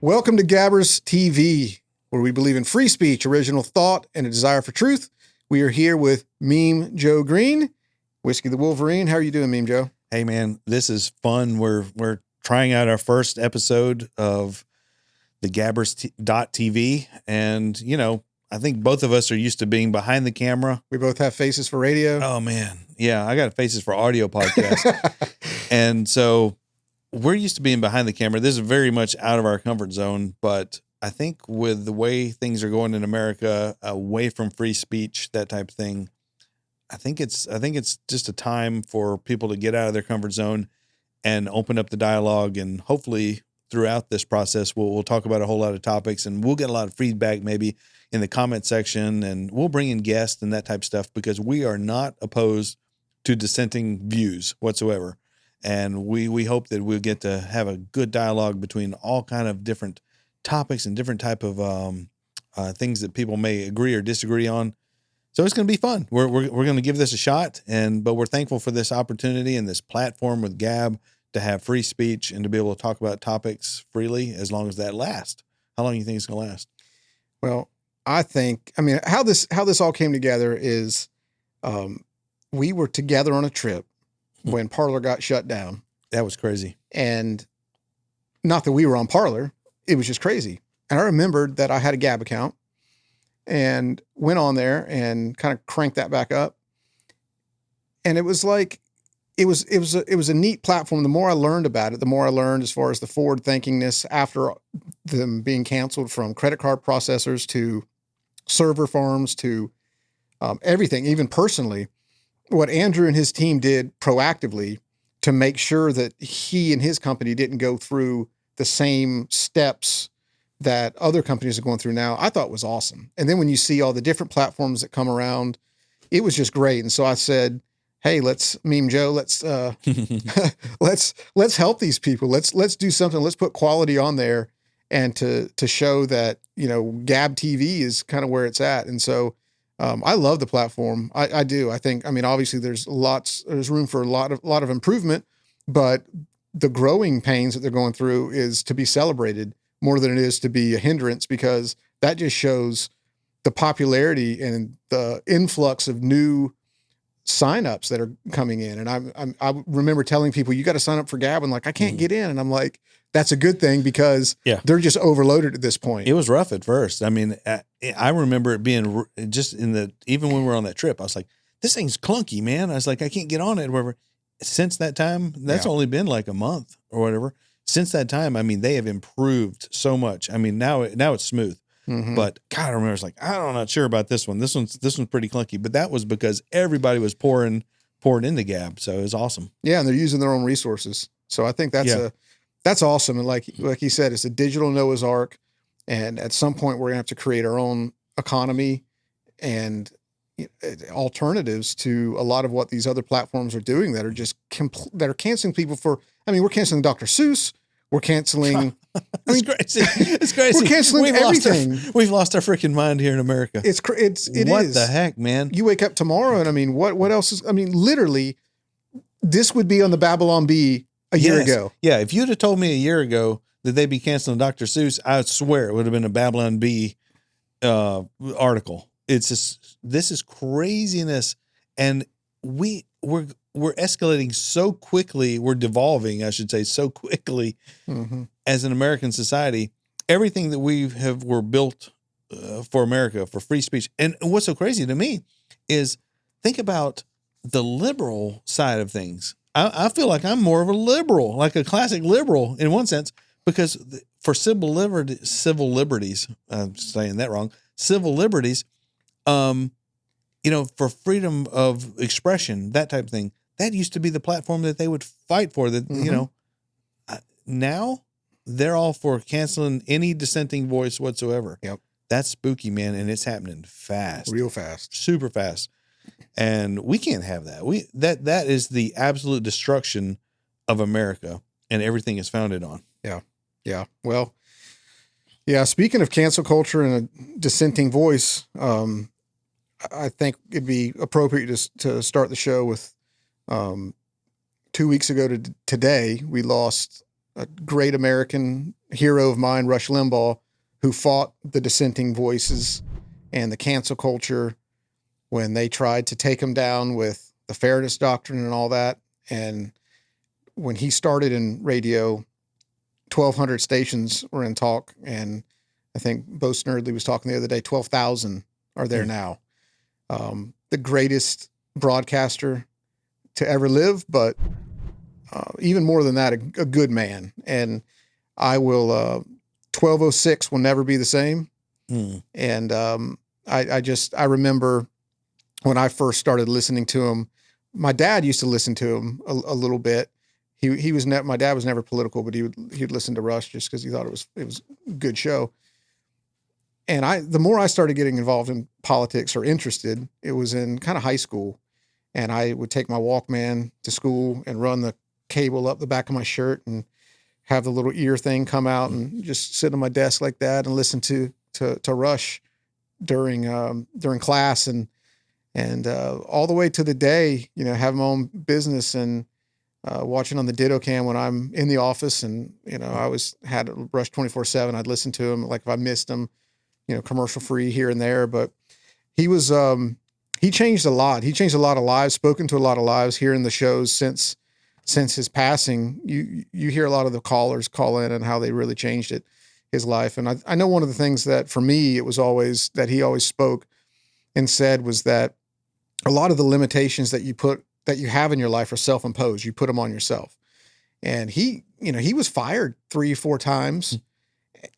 Welcome to Gabbers TV, where we believe in free speech, original thought, and a desire for truth. We are here with Meme Joe Green, Whiskey the Wolverine. How are you doing, Meme Joe? Hey, man, this is fun. We're trying out our first episode of the Gabbers.tv, and, you know, I think both of us are used to being behind the camera. We both have faces for radio. Oh, man. Yeah, I got faces for audio podcasts. And so we're used to being behind the camera. This is very much out of our comfort zone, but I think with the way things are going in America, away from free speech, that type of thing, I think it's just a time for people to get out of their comfort zone and open up the dialogue. And hopefully throughout this process, we'll talk about a whole lot of topics, and we'll get a lot of feedback maybe in the comment section, and we'll bring in guests and that type of stuff, because we are not opposed to dissenting views whatsoever. And we hope that we'll get to have a good dialogue between all kind of different topics and different type of things that people may agree or disagree on. So it's going to be fun. We're going to give this a shot, but we're thankful for this opportunity and this platform with Gab to have free speech and to be able to talk about topics freely, as long as that lasts. How long do you think it's going to last? Well, I mean, how this all came together is we were together on a trip when Parler got shut down. That was crazy. And not that we were on Parler, it was just crazy. And I remembered that I had a Gab account and went on there and kind of cranked that back up. And it was like, it was a neat platform. The more I learned about it, the more I learned as far as the forward thinkingness after them being canceled, from credit card processors to server farms to everything, even personally. What Andrew and his team did proactively to make sure that he and his company didn't go through the same steps that other companies are going through now, I thought was awesome. And then when you see all the different platforms that come around, it was just great. And so I said, hey, Meme Joe, let's help these people. Let's do something. Let's put quality on there, and to show that, you know, Gab TV is kind of where it's at. And so I love the platform. I do. I think, I mean, obviously there's room for a lot of improvement, but the growing pains that they're going through is to be celebrated more than it is to be a hindrance, because that just shows the popularity and the influx of new signups that are coming in. And I remember telling people, you got to sign up for Gab, and like, I can't get in. And I'm like, that's a good thing, because they're just overloaded at this point. It was rough at first. I mean, I remember it being just even when we were on that trip, I was like, this thing's clunky, man. I was like, I can't get on it or whatever. Since that time, that's only been like a month or whatever. Since that time, I mean, they have improved so much. I mean, now it's smooth. Mm-hmm. But God, I remember, it's like, I'm not sure about this one. This one's pretty clunky. But that was because everybody was pouring into Gab. So it was awesome. Yeah, and they're using their own resources. So I think that's awesome. And like he said, it's a digital Noah's Ark. And at some point, we're gonna have to create our own economy and alternatives to a lot of what these other platforms are doing that are just that are canceling people for. I mean, we're canceling Dr. Seuss. We're canceling. It's crazy. It's crazy. We're canceling everything. We've lost our freaking mind here in America. It is. What the heck, man? You wake up tomorrow, and I mean, what else is? I mean, literally, this would be on the Babylon Bee a year ago. Yeah, if you'd have told me a year ago that they'd be canceling Dr. Seuss, I would swear it would have been a Babylon Bee article. It's just, this is craziness, and we're escalating so quickly. We're devolving, I should say, so quickly as an American society. Everything that we're built for America, for free speech. And what's so crazy to me is, think about the liberal side of things. I feel like I'm more of a liberal, like a classic liberal in one sense, because for civil liberties, I'm saying that wrong, civil liberties, for freedom of expression, that type of thing, that used to be the platform that they would fight for. That, now they're all for canceling any dissenting voice whatsoever. Yep. That's spooky, man. And it's happening fast, real fast, super fast. And we can't have that. That is the absolute destruction of America and everything is founded on. Yeah. Yeah. Well, yeah. Speaking of cancel culture and a dissenting voice, I think it'd be appropriate to start the show with 2 weeks ago to today, we lost a great American hero of mine, Rush Limbaugh, who fought the dissenting voices and the cancel culture when they tried to take him down with the fairness doctrine and all that. And when he started in radio, 1,200 stations were in talk. And I think Bo Snerdley was talking the other day, 12,000 are there now. The greatest broadcaster to ever live, but even more than that, a good man. And I will, 1206 will never be the same. And I remember when I first started listening to him, my dad used to listen to him a little bit. He was my dad was never political, but he'd listen to Rush just because he thought it was a good show. And the more I started getting involved in politics or interested, it was in kind of high school. And I would take my Walkman to school and run the cable up the back of my shirt and have the little ear thing come out and just sit on my desk like that and listen to Rush during class and all the way to the day, have my own business and watching on the Ditto Cam when I'm in the office. And, I always had Rush 24/7. I'd listen to him. Like if I missed him, commercial free here and there, but he was, he changed a lot. He changed a lot of lives, spoken to a lot of lives here in the shows since his passing. You hear a lot of the callers call in and how they really changed his life. And I know one of the things that for me, it was always that he always spoke and said was that a lot of the limitations that you have in your life are self-imposed. You put them on yourself. And he was fired 3-4 times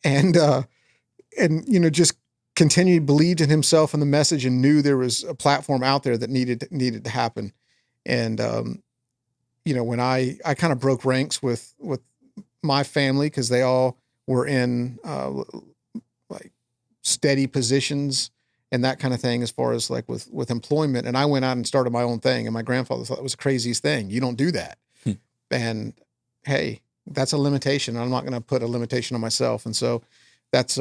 and just continued, believed in himself and the message and knew there was a platform out there that needed to happen. And, when I kind of broke ranks with my family, cause they all were in, like steady positions and that kind of thing, as far as like with employment. And I went out and started my own thing. And my grandfather thought it was the craziest thing. You don't do that. And hey, that's a limitation. I'm not going to put a limitation on myself. And so that's,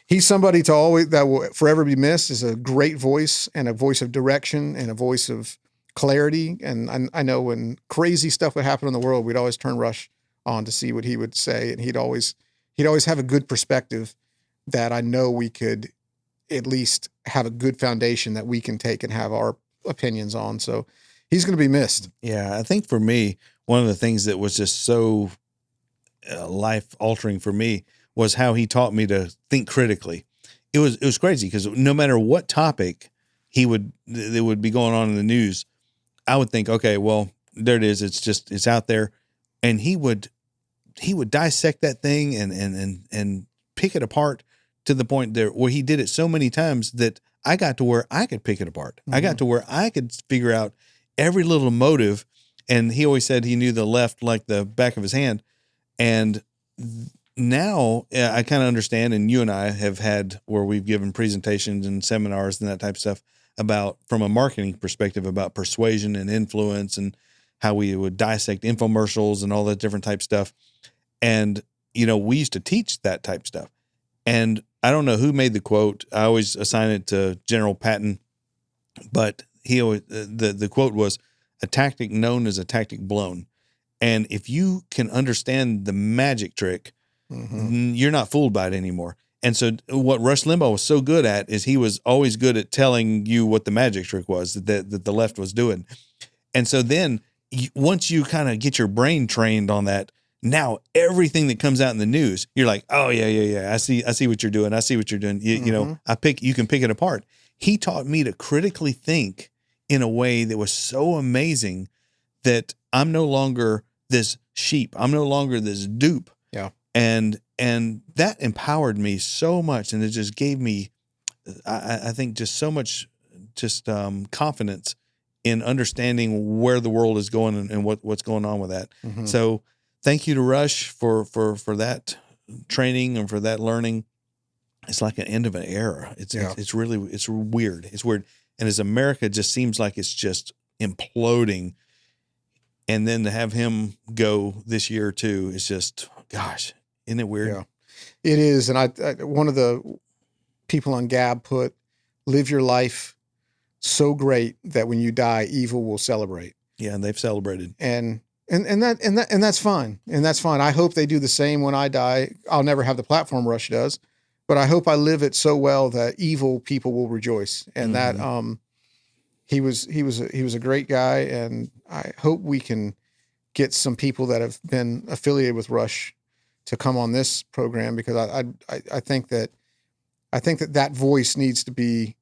he's somebody that will forever be missed. Is a great voice and a voice of direction and a voice of clarity. And I know when crazy stuff would happen in the world, we'd always turn Rush on to see what he would say. And he'd always have a good perspective that I know we could at least have a good foundation that we can take and have our opinions on. So he's going to be missed. Yeah. I think for me, one of the things that was just so life altering for me was how he taught me to think critically. It was crazy because no matter what topic that would be going on in the news, I would think, okay, well, there it is. It's out there. And he would dissect that thing and pick it apart to the point there where he did it so many times that I got to where I could pick it apart. I got to where I could figure out every little motive. And he always said he knew the left like the back of his hand. And now I kind of understand, and you and I have had where we've given presentations and seminars and that type of stuff about, from a marketing perspective, about persuasion and influence and how we would dissect infomercials and all that different type stuff. And, we used to teach that type stuff. And I don't know who made the quote. I always assign it to General Patton, but he always, the quote was, "A tactic known is a tactic blown." And if you can understand the magic trick, you're not fooled by it anymore. And so what Rush Limbaugh was so good at is he was always good at telling you what the magic trick was that the left was doing. And so then once you kind of get your brain trained on that, now everything that comes out in the news, you're like, oh yeah. I see what you're doing. I see what you're doing. You can pick it apart. He taught me to critically think in a way that was so amazing that I'm no longer this sheep. I'm no longer this dupe. Yeah. And that empowered me so much. And it just gave me, I think, just so much confidence in understanding where the world is going and what's going on with that. So thank you to Rush for that training and for that learning. It's like an end of an era. It's weird. It's weird. And as America just seems like it's just imploding. And then to have him go this year too, is just, gosh, isn't it weird? Yeah, it is. And I one of the people on Gab put, live your life so great that when you die, evil will celebrate. Yeah. And they've celebrated. And And that's fine. And that's fine. I hope they do the same when I die. I'll never have the platform Rush does, but I hope I live it so well that evil people will rejoice. And that he was a great guy, and I hope we can get some people that have been affiliated with Rush to come on this program, because I think that voice needs to be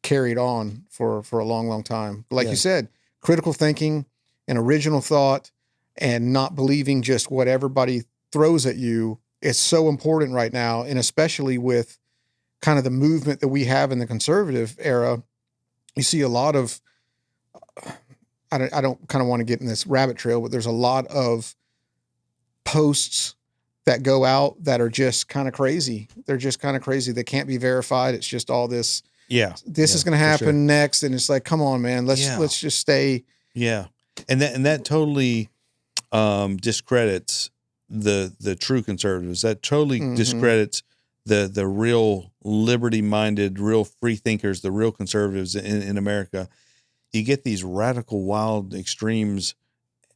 carried on for a long, long time. Like you said, critical thinking and original thought, and not believing just what everybody throws at you is so important right now. And especially with kind of the movement that we have in the conservative era, you see a lot of, I don't kind of want to get in this rabbit trail, but there's a lot of posts that go out that are just kind of crazy. They're just kind of crazy. They can't be verified. It's just all this. Yeah. This is going to happen next. And it's like, come on, man, let's just stay. Yeah. And that totally discredits the true conservatives. That totally discredits the real liberty-minded, real free thinkers, the real conservatives in America. You get these radical, wild extremes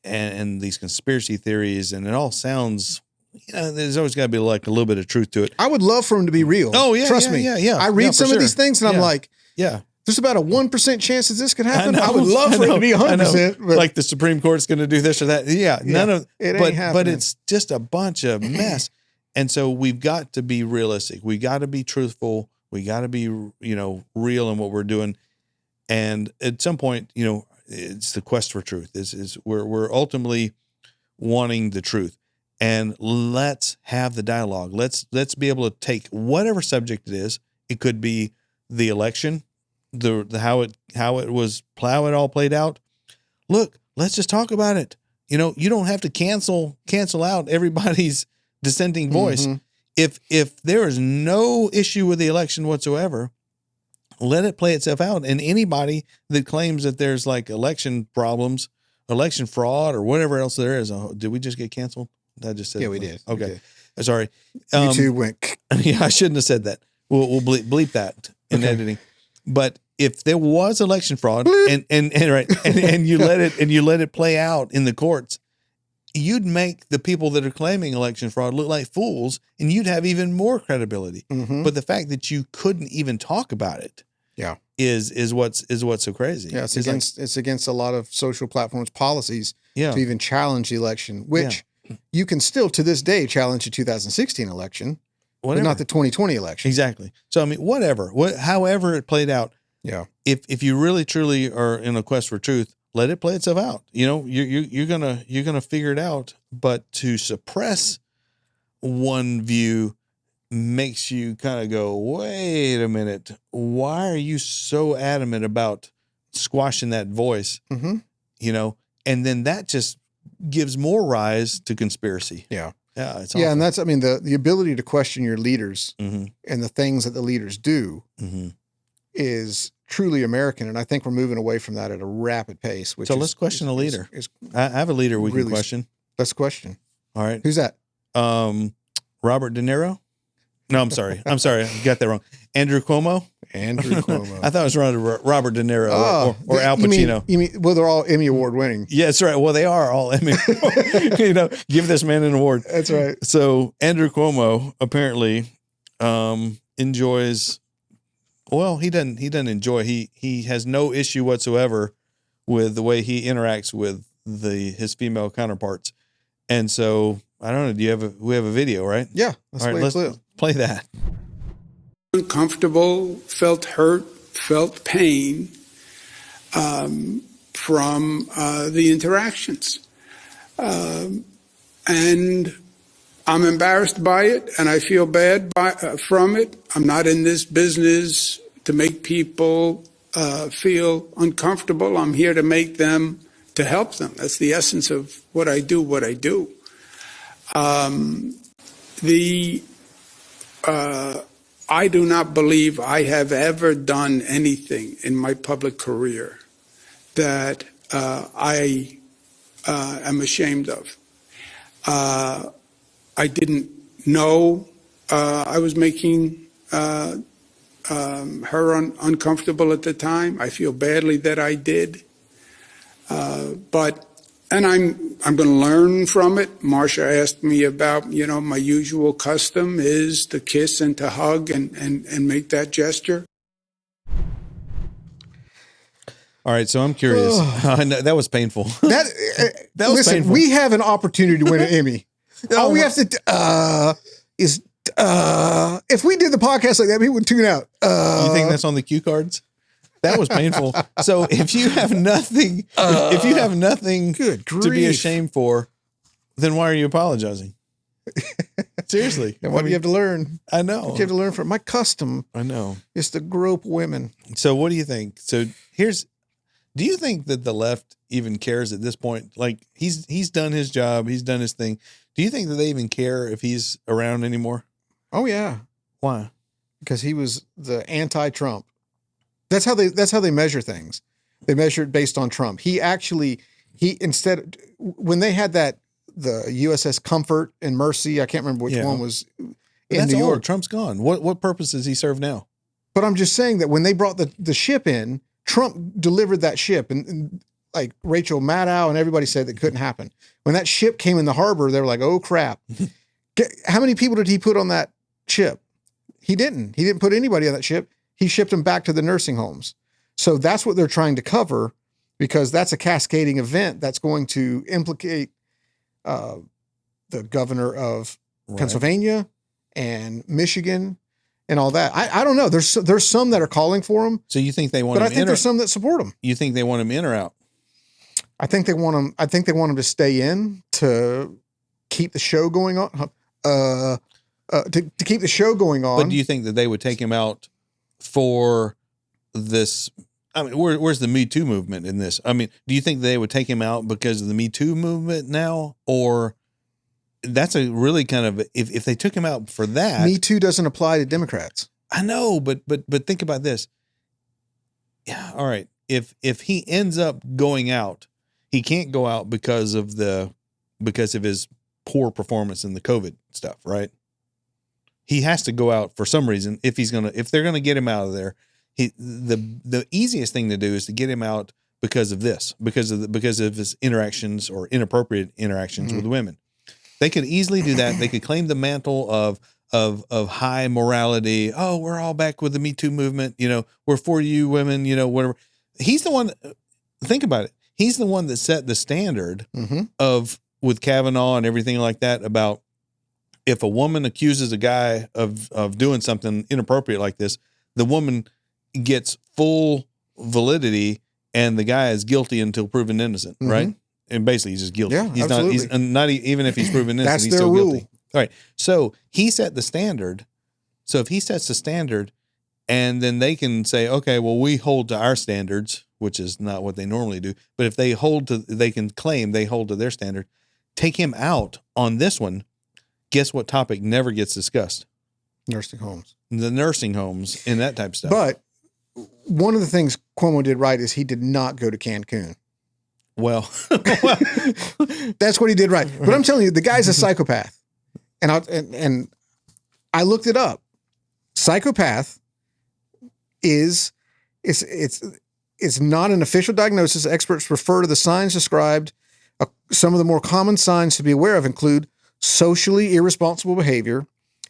and these conspiracy theories, and it all sounds, there's always got to be like a little bit of truth to it. I would love for them to be real. Oh, yeah. Trust me. Yeah. I read some of these things and I'm like, there's about a 1% chance that this could happen. I would love for it to be 100%. But like the Supreme Court's going to do this or that. None of it ain't happening. But it's just a bunch of mess. And so we've got to be realistic. We got to be truthful. We got to be, real in what we're doing. And at some point, it's the quest for truth. We're ultimately wanting the truth. And let's have the dialogue. Let's be able to take whatever subject it is. It could be the election, how it all played out. Look, let's just talk about it. You don't have to cancel out everybody's dissenting voice. If there is no issue with the election whatsoever, let it play itself out. And anybody that claims that there's like election problems, election fraud, or whatever else there is, did we just get canceled? I just said, we did. Okay, sorry. YouTube went. Yeah, I shouldn't have said that. We'll bleep that in editing. But if there was election fraud and you let it play out in the courts, you'd make the people that are claiming election fraud look like fools, and you'd have even more credibility. But the fact that you couldn't even talk about it, is what's so crazy. Yeah, it's against a lot of social platforms' policies to even challenge the election, which you can still to this day challenge the 2016 election, but not the 2020 election. Exactly. So I mean, however it played out. Yeah. If you really truly are in a quest for truth, let it play itself out. You're gonna figure it out. But to suppress one view makes you kind of go, wait a minute, why are you so adamant about squashing that voice? And then that just gives more rise to conspiracy. Yeah. Yeah. It's awful. And that's, the ability to question your leaders and the things that the leaders do is truly American. And I think we're moving away from that at a rapid pace. Let's question a leader. I have a leader we can question. Let's question. All right. Who's that? Robert De Niro. No, I'm sorry. I got that wrong. Andrew Cuomo. Andrew Cuomo. I thought it was Robert De Niro or Al Pacino. You mean, well, they're all Emmy Award winning. Yeah, that's right. Well, they are all Emmy. Give this man an award. That's right. So Andrew Cuomo apparently enjoys. Well, he doesn't enjoy. He has no issue whatsoever with the way he interacts with his female counterparts, and so I don't know. We have a video, right? Yeah. Let's play that. Uncomfortable, felt hurt, felt pain from the interactions. And I'm embarrassed by it, and I feel bad from it. I'm not in this business to make people feel uncomfortable. I'm here to help them. That's the essence of what I do. I do not believe I have ever done anything in my public career that I am ashamed of. I didn't know I was making her uncomfortable at the time. I feel badly that I did. But And I'm going to learn from it. Marsha asked me about, my usual custom is to kiss and to hug and make that gesture. All right, so I'm curious. That was painful. That That was listen, painful. we have an opportunity to win an Emmy. All we have to is if we did the podcast like that, people would tune out. You think that's on the cue cards? That was painful. So if you have nothing, if you have nothing Good to be grief. ashamed for, then why are you apologizing? Seriously. And what do you have to learn? I know. What you have to learn from my custom I know. is to grope women. So what do you think? So do you think that the left even cares at this point? Like he's done his job, he's done his thing. Do you think that they even care if he's around anymore? Oh yeah, Why? because he was the anti-Trump. That's how they measure things. They measure it based on Trump. When they had the USS Comfort and Mercy, I can't remember which one was in That's New old. York. Trump's gone. What purpose does he serve now? But I'm just saying that when they brought the ship in, Trump delivered that ship, and like Rachel Maddow and everybody said that couldn't happen. When that ship came in the harbor, they were like, "Oh crap!" How many people did he put on that ship? He didn't. He didn't put anybody on that ship. He shipped them back to the nursing homes. So that's what they're trying to cover, because that's a cascading event that's going to implicate the governor of Pennsylvania and Michigan and all that. I don't know. There's some that are calling for him. So you think they want But I him think in there's some that support him. You think they want him in or out? I think they want him. I think they want him to stay in to keep the show going on. To keep the show going on. But do you think that they would take him out for this? I mean, where's the Me Too movement in this? I mean, do you think they would take him out because of the Me Too movement now, or that's a really kind of if they took him out for that? Me Too doesn't apply to Democrats. I know, but think about this. Yeah, all right. If he ends up going out, he can't go out because of his poor performance in the COVID stuff, right? He has to go out for some reason if they're gonna get him out of there. The easiest thing to do is to get him out because of his interactions or inappropriate interactions with women. They could easily do that. They could claim the mantle of high morality. Oh, we're all back with the Me Too movement. We're for you women, whatever. He's the one, think about it. He's the one that set the standard with Kavanaugh and everything like that about if a woman accuses a guy of doing something inappropriate like this, the woman gets full validity and the guy is guilty until proven innocent, right? And basically he's just guilty. Yeah, he's absolutely. not even if he's proven innocent, That's he's their still rule. guilty. All right. So he set the standard. So if he sets the standard and then they can say, okay, well, we hold to our standards, which is not what they normally do. But if they can claim they hold to their standard, take him out on this one. Guess what topic never gets discussed? Nursing homes. The nursing homes and that type of stuff. But one of the things Cuomo did right is he did not go to Cancun. Well, That's what he did right. But I'm telling you, the guy's a psychopath. And I looked it up. Psychopath is not an official diagnosis. Experts refer to the signs described. Some of the more common signs to be aware of include socially irresponsible behavior,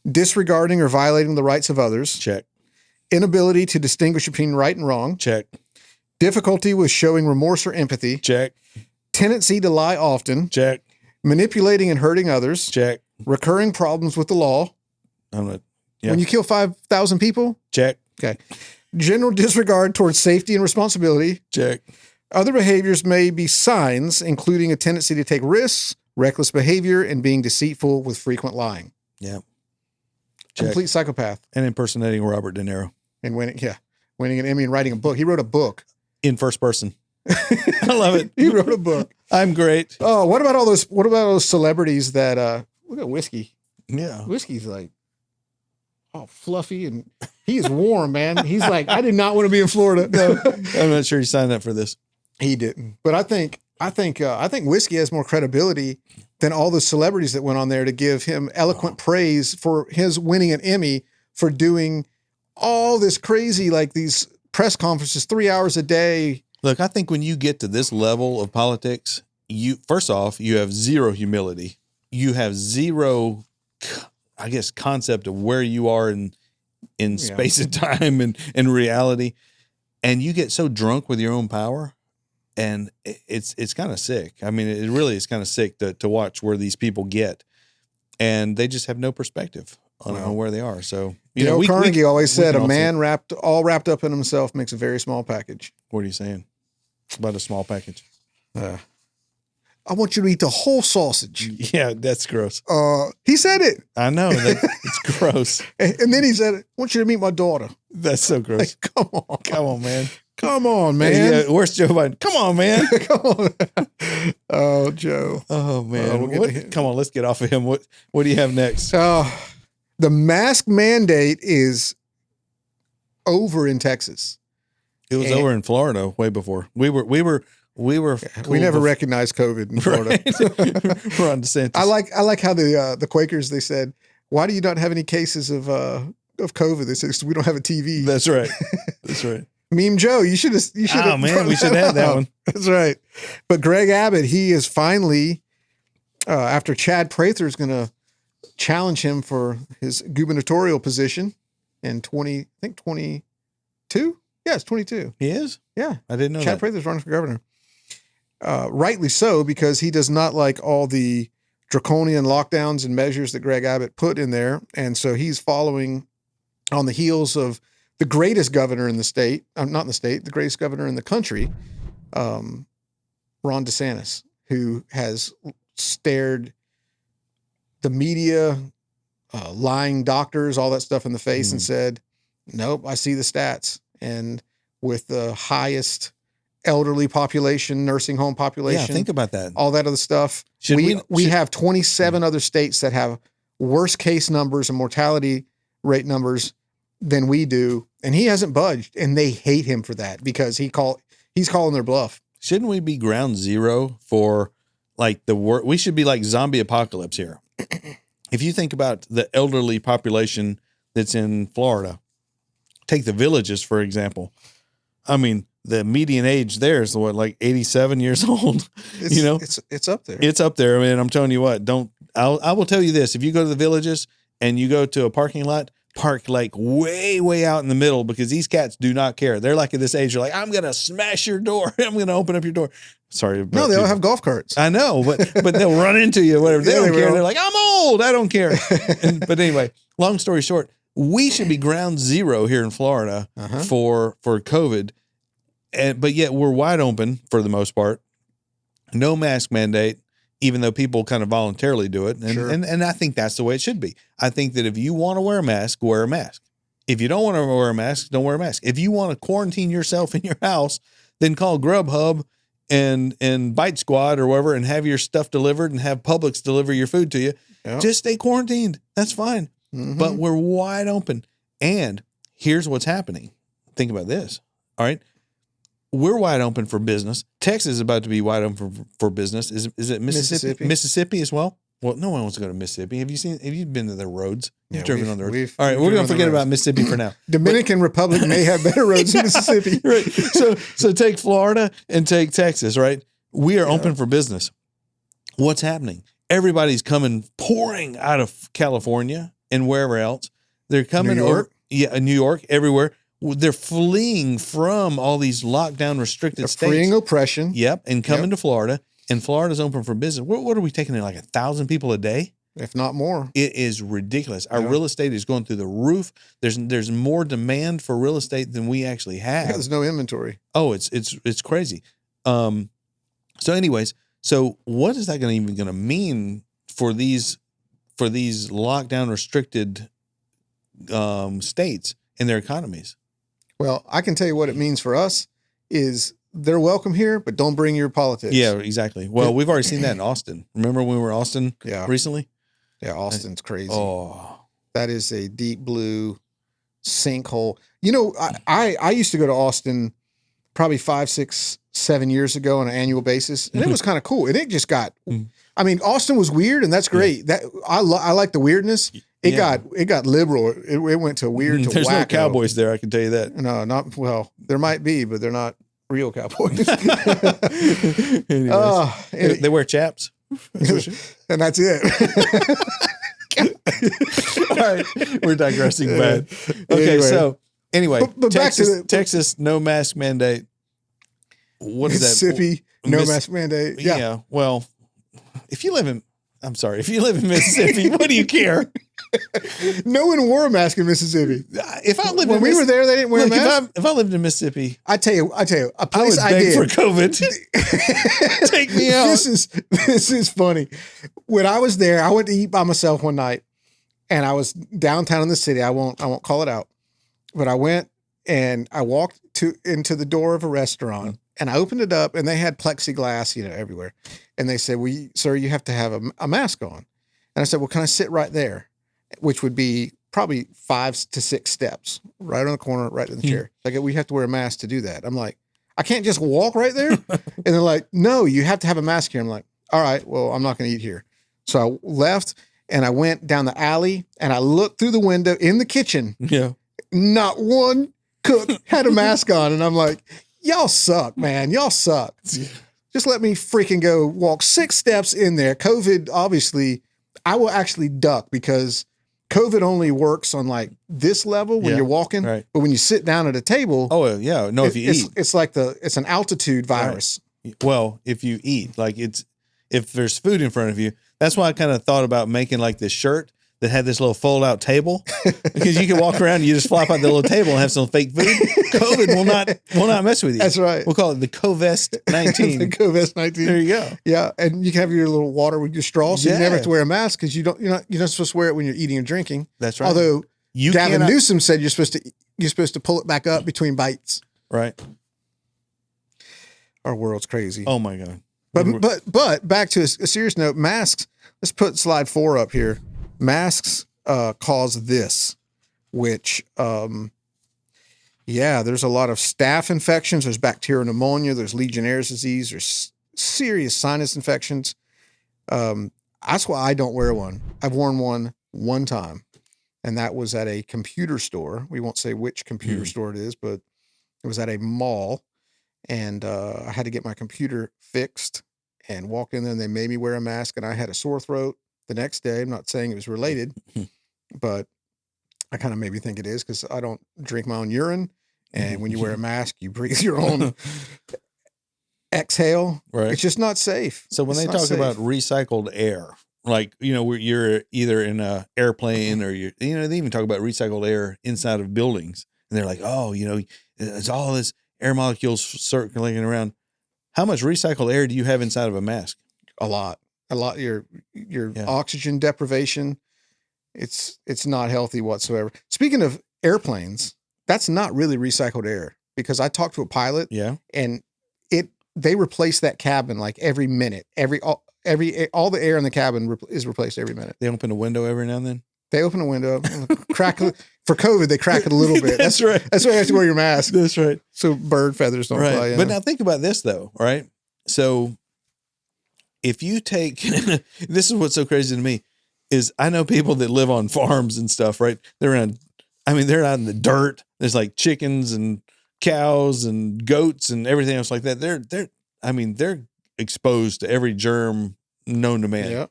disregarding or violating the rights of others, check, inability to distinguish between right and wrong, check, difficulty with showing remorse or empathy, check, tendency to lie often, check, manipulating and hurting others, check, recurring problems with the law. When you kill 5,000 people, check, okay. General disregard towards safety and responsibility. check. Other behaviors may be signs, including a tendency to take risks, reckless behavior, and being deceitful with frequent lying. Yeah. Check. Complete psychopath. And impersonating Robert De Niro. And winning an Emmy and writing a book. He wrote a book. In first person. I love it. He wrote a book. I'm great. Oh, what about all those celebrities that look at Whiskey. Yeah. Whiskey's like fluffy and he is warm, man. He's like, I did not want to be in Florida. No. I'm not sure he signed up for this. He didn't. But I think Whiskey has more credibility than all the celebrities that went on there to give him eloquent praise for his winning an Emmy for doing all this crazy, like these press conferences, 3 hours a day. Look, I think when you get to this level of politics, you first off, you have zero humility. You have zero, I guess, concept of where you are in space and time and reality. And you get so drunk with your own power, and it's kind of sick. I mean, it really is kind of sick to watch where these people get, and they just have no perspective on where they are. So, you know, Carnegie always said a man wrapped up in himself makes a very small package. What are you saying about a small package? I want you to eat the whole sausage. Yeah, that's gross. He said it. I know. It's gross. And then he said, I want you to meet my daughter. That's so gross. Like, come on, man. Come on, man. Yeah, where's Joe Biden? Come on, man. Come on. Oh, Joe. Oh, man. Come on, let's get off of him. What do you have next? The mask mandate is over in Texas. It was over in Florida way before. We never recognized COVID in Florida. Right. Ron DeSantis. I like how the Quakers, they said, why do you not have any cases of COVID? They said, we don't have a TV. That's right. That's right. Meme Joe, you should have. Oh man, we should have that one. That's right. But Greg Abbott, he is finally, after Chad Prather is going to challenge him for his gubernatorial position in 22. Yeah, it's 22. He is? Yeah. I didn't know Chad that. Prather's running for governor. Rightly so, because he does not like all the draconian lockdowns and measures that Greg Abbott put in there. And so he's following on the heels of the greatest governor in the state, not in the state, the greatest governor in the country, Ron DeSantis, who has stared the media, lying doctors, all that stuff in the face and said, nope, I see the stats. And with the highest elderly population, nursing home population. Yeah, think about that. All that other stuff. We have 27 other states that have worse case numbers and mortality rate numbers than we do. And he hasn't budged. And they hate him for that because he's calling their bluff. Shouldn't we be ground zero for like we should be like zombie apocalypse here. If you think about the elderly population that's in Florida, take the Villages, for example. I mean, the median age there is like 87 years old. It's up there. It's up there. I mean, I'm telling you what, I will tell you this. If you go to the Villages and you go to a parking lot, park like way, way out in the middle because these cats do not care. They're like at this age, they're like, I'm going to smash your door. I'm going to open up your door. Sorry. No, they all have golf carts. I know, but they'll run into you, whatever. They don't care. They're like, I'm old. I don't care. But anyway, long story short, we should be ground zero here in Florida for COVID. But yet we're wide open for the most part. No mask mandate, even though people kind of voluntarily do it. And I think that's the way it should be. I think that if you want to wear a mask, wear a mask. If you don't want to wear a mask, don't wear a mask. If you want to quarantine yourself in your house, then call Grubhub and Bite Squad or whatever and have your stuff delivered and have Publix deliver your food to you. Yep. Just stay quarantined. That's fine. Mm-hmm. But we're wide open. And here's what's happening. Think about this. All right. We're wide open for business. Texas is about to be wide open for business. Is it Mississippi? Mississippi as well? Well, no one wants to go to Mississippi. Have you been to the roads? You've driven on the roads. All right, we're going to forget about Mississippi for now. Dominican Republic may have better roads than Mississippi. Right. So take Florida and take Texas, right? We are open for business. What's happening? Everybody's pouring out of California and wherever else. They're coming over. Yeah, New York, everywhere. They're fleeing from all these lockdown restricted states. Fleeing oppression. Yep. And coming to Florida. And Florida's open for business. What are we taking in, like 1,000 people a day? If not more. It is ridiculous. Our real estate is going through the roof. There's more demand for real estate than we actually have. Yeah, there's no inventory. Oh, it's crazy. So anyways, what is that even going to mean for these lockdown restricted states and their economies? Well, I can tell you what it means for us is they're welcome here, but don't bring your politics. Yeah, exactly. Well, we've already seen that in Austin. Remember when we were in Austin recently? Yeah, Austin's crazy. Oh, that is a deep blue sinkhole. You know, I used to go to Austin probably 5, 6, 7 years ago on an annual basis, and it was kind of cool. And it just got, I mean, Austin was weird, and that's great. That I like the weirdness. It got liberal. It went to weird to There's wacko. no cowboys there, I can tell you that. No, not well. There might be, but they're not real cowboys. Anyways, they wear chaps. And that's it. All right, we're digressing bad. Okay, so anyway, but Texas, back to Texas, no mask mandate. What is that? Mississippi, no mask mandate. Yeah. Well, if you live in Mississippi, what do you care? No one wore a mask in Mississippi. If I lived when we were there, they didn't wear a mask. If I lived in Mississippi, I tell you, a place I would beg for COVID. Take me out. This is funny. When I was there, I went to eat by myself one night, and I was downtown in the city. I won't call it out, but I went and I walked into the door of a restaurant, and I opened it up, and they had plexiglass, everywhere, and they said, "Well, sir, you have to have a mask on," and I said, "Well, can I sit right there?" Which would be probably 5 to 6 steps, right on the corner, right in the chair. Like, we have to wear a mask to do that. I'm like, I can't just walk right there. And they're like, no, you have to have a mask here. I'm like, all right, well, I'm not going to eat here. So I left and I went down the alley and I looked through the window in the kitchen. Yeah. Not one cook had a mask on. And I'm like, y'all suck, man. Y'all suck. Just let me freaking go walk 6 steps in there. COVID, obviously, I will actually duck because COVID only works on like this level when you're walking, right. But when you sit down at a table, if you eat, it's like it's an altitude virus. Right. Well, if you eat, like if there's food in front of you, that's why I kind of thought about making like this shirt that had this little fold out table because you can walk around and you just flop out the little table and have some fake food. COVID will not mess with you. That's right. We'll call it the Covest 19. The Covest 19. There you go. Yeah, and you can have your little water with your straw, so you never have to wear a mask because you're not supposed to wear it when you're eating and drinking. That's right. Although Gavin Newsom said you're supposed to pull it back up between bites. Right. Our world's crazy. Oh my God. But back to a serious note, masks. Let's put slide 4 up here. Masks cause this, which, there's a lot of staph infections. There's bacterial pneumonia. There's Legionnaire's disease. There's serious sinus infections. That's why I don't wear one. I've worn one time, and that was at a computer store. We won't say which computer store it is, but it was at a mall, and I had to get my computer fixed and walk in there, and they made me wear a mask, and I had a sore throat the next day. I'm not saying it was related, but I kind of maybe think it is because I don't drink my own urine. And when you wear a mask, you breathe your own exhale. Right. It's just not safe. So when they talk about recycled air, like, where you're either in a airplane or they even talk about recycled air inside of buildings. And they're like, it's all this air molecules circulating around. How much recycled air do you have inside of a mask? A lot. Your oxygen deprivation, it's not healthy whatsoever. Speaking of airplanes, that's not really recycled air because I talked to a pilot, and they replace that cabin like every minute. All the air in the cabin is replaced every minute. They open a window every now and then. They open a window, crack for COVID. They crack it a little bit. That's right. That's why you have to wear your mask. That's right. So bird feathers don't fly in. But now think about this though, right? So if you take, this is what's so crazy to me is I know people that live on farms and stuff, right? They're out in the dirt. There's like chickens and cows and goats and everything else like that. They're exposed to every germ known to man. Yep.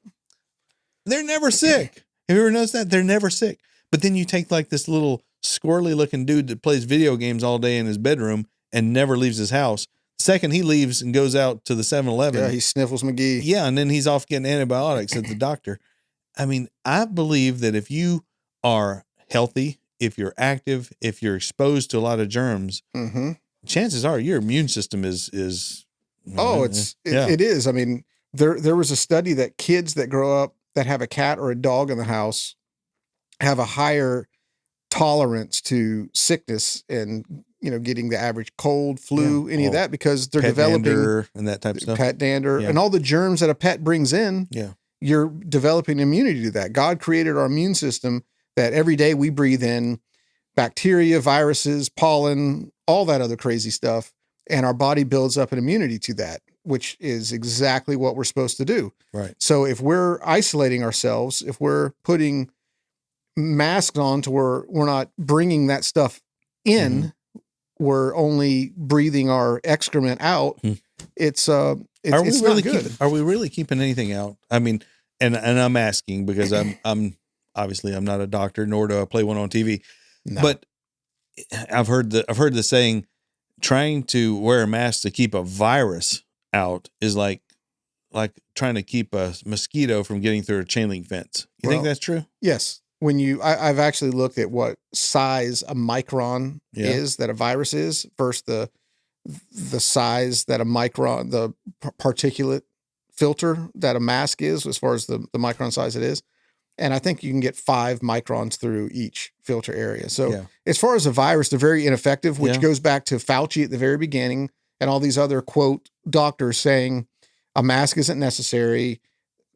They're never sick. Have you ever noticed that? They're never sick. But then you take like this little squirrely looking dude that plays video games all day in his bedroom and never leaves his house. Second, he leaves and goes out to the 7-Eleven. Yeah, he sniffles McGee. Yeah, and then he's off getting antibiotics at the doctor. I mean, I believe that if you are healthy, if you're active, if you're exposed to a lot of germs, chances are your immune system is. It is. I mean, there was a study that kids that grow up that have a cat or a dog in the house have a higher tolerance to sickness and getting the average cold, flu, any of that because they're developing dander and that type of stuff. Pet dander and all the germs that a pet brings in. Yeah. You're developing immunity to that. God created our immune system that every day we breathe in bacteria, viruses, pollen, all that other crazy stuff. And our body builds up an immunity to that, which is exactly what we're supposed to do. Right. So if we're isolating ourselves, if we're putting masks on to where we're not bringing that stuff in, we're only breathing our excrement out, it's not good. Are we really keeping anything out? I mean, and I'm asking because I'm obviously I'm not a doctor, nor do I play one on TV. No. But I've heard the saying, trying to wear a mask to keep a virus out is like trying to keep a mosquito from getting through a chain link fence. You think that's true? Yes. When I've actually looked at what size a micron is that a virus is versus the size that a micron, the particulate filter that a mask is, as far as the micron size it is. And I think you can get 5 microns through each filter area. So as far as a virus, they're very ineffective, which goes back to Fauci at the very beginning and all these other quote doctors saying a mask isn't necessary.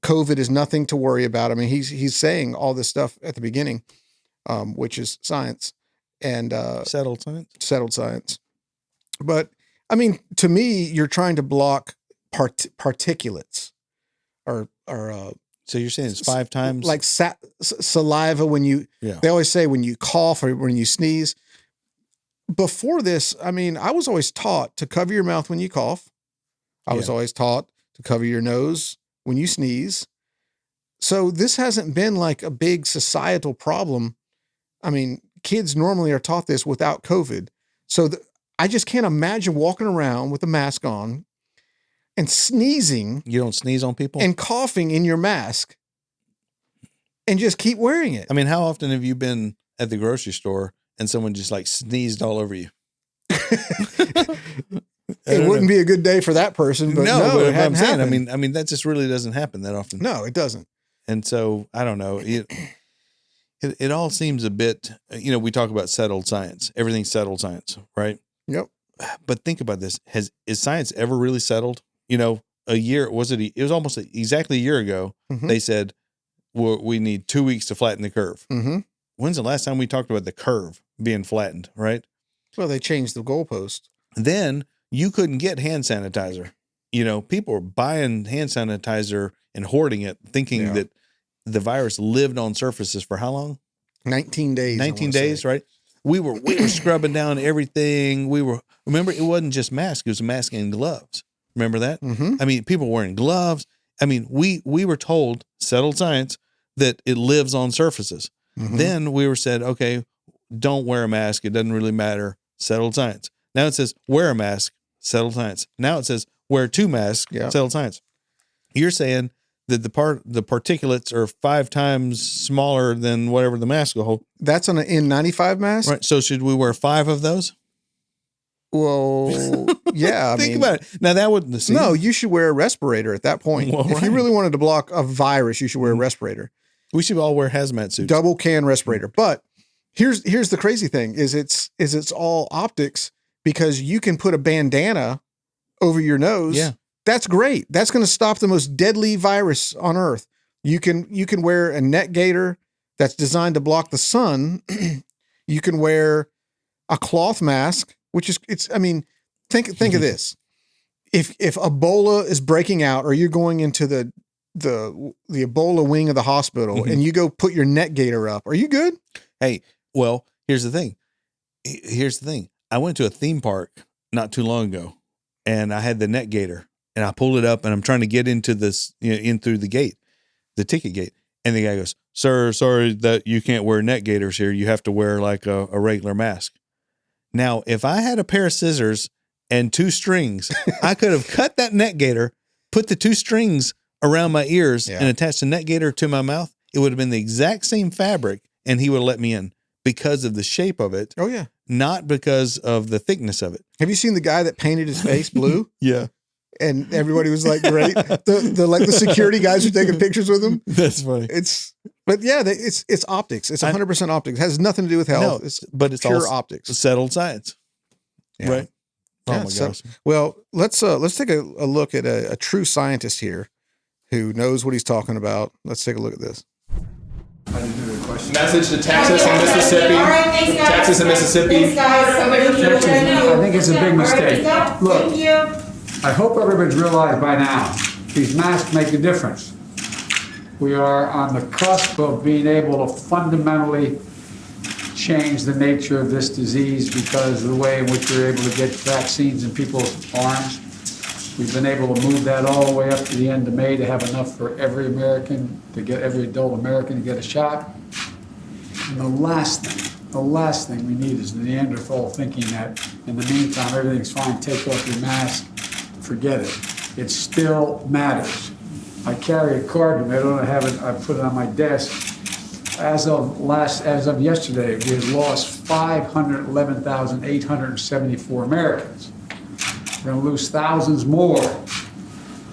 COVID is nothing to worry about. I mean, he's saying all this stuff at the beginning, which is science and settled science. But I mean, to me, you're trying to block particulates or so you're saying it's 5 times like saliva when you, they always say when you cough or when you sneeze. Before this, I mean, I was always taught to cover your mouth when you cough. I was always taught to cover your nose when you sneeze. So this hasn't been like a big societal problem. I mean, kids normally are taught this without COVID. So I just can't imagine walking around with a mask on and sneezing. You don't sneeze on people? And coughing in your mask and just keep wearing it. I mean, how often have you been at the grocery store and someone just like sneezed all over you? It wouldn't be a good day for that person, but no, it hadn't happened. I mean, that just really doesn't happen that often. No, it doesn't. And so I don't know. It all seems a bit, we talk about settled science. Everything's settled science, right? Yep. But think about this. Is science ever really settled? A year, it was almost exactly a year ago. They said, we need 2 weeks to flatten the curve. When's the last time we talked about the curve being flattened, right? Well, they changed the goalpost. Then you couldn't get hand sanitizer. People were buying hand sanitizer and hoarding it, thinking that the virus lived on surfaces for how long? 19 days. 19 days, right? We were scrubbing down everything. Remember, it wasn't just masks, it was mask and gloves. Remember that? I mean, people wearing gloves. I mean, we were told, settled science, that it lives on surfaces. Then we were said, okay, don't wear a mask. It doesn't really matter. Settled science. Now it says wear a mask. Settled science. Now it says wear 2 masks. Settled science. You're saying that the particulates are 5 times smaller than whatever the mask will hold. That's on an N95 mask? Right. So should we wear 5 of those? Well, yeah. Think about it. Now that wouldn't seem. No, you should wear a respirator at that point. Well, if you really wanted to block a virus, you should wear a respirator. We should all wear hazmat suits. Double can respirator. But here's the crazy thing is it's all optics, because you can put a bandana over your nose. Yeah. That's great. That's going to stop the most deadly virus on earth. You can wear a neck gaiter that's designed to block the sun. You can wear a cloth mask, which is think of this. If Ebola is breaking out, or you're going into the Ebola wing of the hospital and you go put your neck gaiter up, are you good? Hey, well, here's the thing. I went to a theme park not too long ago, and I had the neck gaiter, and I pulled it up, and I'm trying to get into this, in through the gate, the ticket gate. And the guy goes, "Sir, sorry that you can't wear neck gaiters here. You have to wear like a regular mask." Now, if I had a pair of scissors and 2 strings, I could have cut that neck gaiter, put the 2 strings around my ears, and attached the neck gaiter to my mouth. It would have been the exact same fabric, and he would have let me in because of the shape of it. Oh, yeah. Not because of the thickness of it. Have you seen the guy that painted his face blue? Yeah. And everybody was like, great. The security guys are taking pictures with him. That's funny. It's optics. It's 100% optics. It has nothing to do with health. No, it's pure all optics. Settled science. Yeah. Right. Oh Yeah, my gosh. Well, let's take a look at a true scientist here who knows what he's talking about. Let's take a look at this. Message to Texas and Mississippi. Texas and Mississippi. I think it's a big mistake. Look, I hope everybody's realized by now, these masks make a difference. We are on the cusp of being able to fundamentally changed the nature of this disease because of the way in which we're able to get vaccines in people's arms. We've been able to move that all the way up to the end of May to have enough for every American, to get every adult American to get a shot. And the last thing we need is the Neanderthal thinking that in the meantime, everything's fine, take off your mask, forget it. It still matters. I carry a card with me, I don't have it, I put it on my desk. As of yesterday, we had lost 511,874 Americans. We're going to lose thousands more.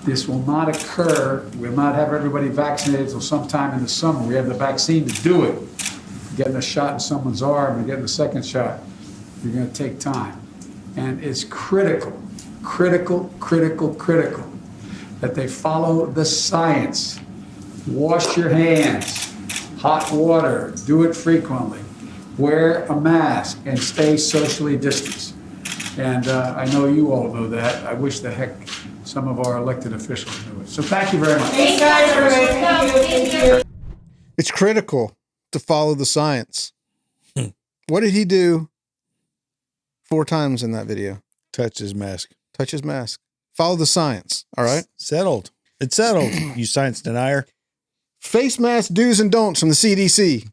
This will not occur. We'll not have everybody vaccinated until sometime in the summer. We have the vaccine to do it. Getting a shot in someone's arm and getting a second shot, you're going to take time. And it's critical that they follow the science. Wash your hands, hot water, do it frequently. Wear a mask and stay socially distanced. And I know you all know that. I wish the heck some of our elected officials knew it. So thank you very much. Thanks, guys. Thank you. It's critical to follow the science. What did he do 4 times in that video? Touch his mask. Touch his mask. Follow the science. All right. Settled. It's settled. You science denier. Face mask do's and don'ts from the CDC.